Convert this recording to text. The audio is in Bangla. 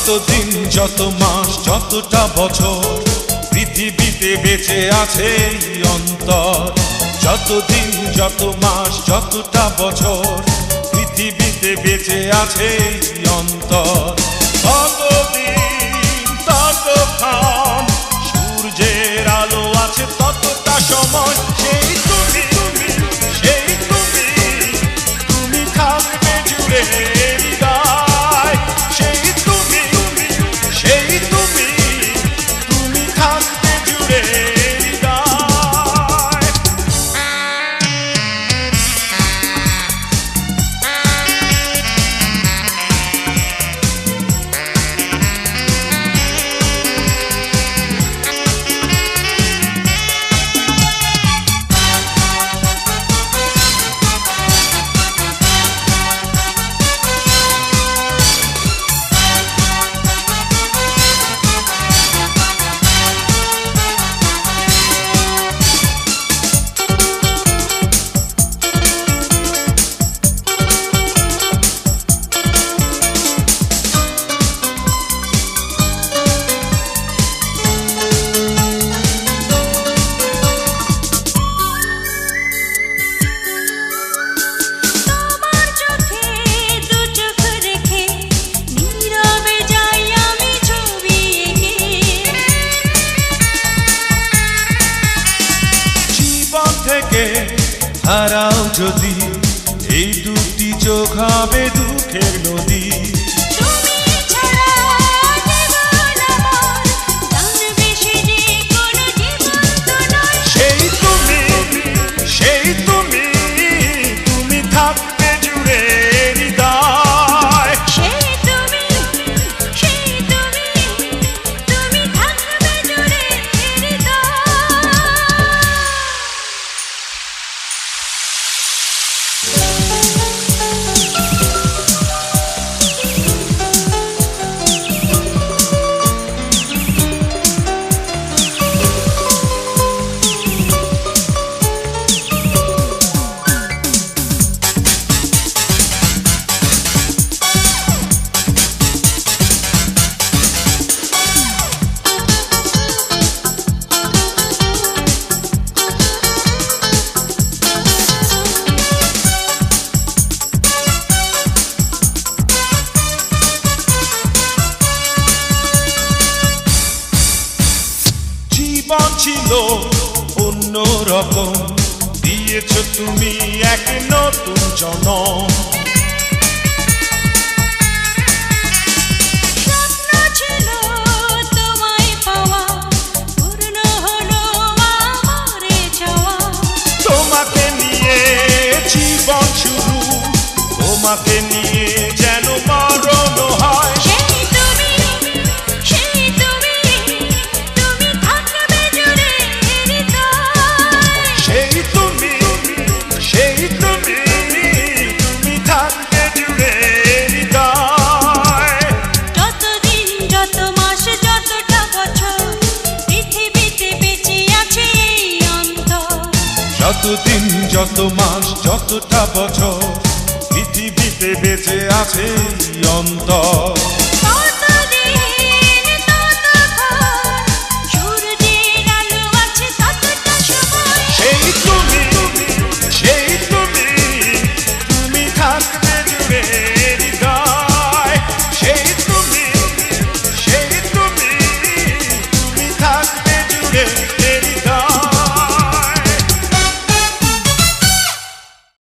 যতদিন যত মাস যতটা বছর পৃথিবীতে বেঁচে আছে এই অন্তর। যতদিন যত মাস যতটা বছর পৃথিবীতে বেঁচে আছে এই অন্তর। ততদিন ততক্ষণ সূর্যের আলো আছে ততটা সময়। সেই তুমি সেই তুমি তুমি থাকবে জুড়ে হৃদয়। সেই তুমি সেই তুমি তুমি থাকবে জুড়ে হৃদয়। হারাও যদি এই দুটি চোখ হবে দুঃখের নদী। সেই তুমি সেই তুমি তুমি থাকবে জুড়ে হৃদয়। সেই তুমি সেই তুমি তুমি থাকবে জুড়ে হৃদয়। জীবন ছিল অন্যরকম, দিয়েছ তুমি এক নতুন জনম। স্বপ্ন ছিল তোমায় পাওয়া, পূর্ণ হলো আমার চাওয়া। তোমাকে নিয়ে জীবন শুরু, তোমাকে নিয়ে যেন মরণ হয়। সেই তুমি সেই তুমি তুমি থাকবে জুড়ে হৃদয়। সেই তুমি সেই তুমি তুমি থাকবে জুড়ে হৃদয়। যতদিন যত মাস যতটা বছর পৃথিবীতে বেঁচে আছে এই অন্তর। যতদিন যত মাস যতটা বছর পৃথিবীতে বেঁচে আছে এই অন্তর।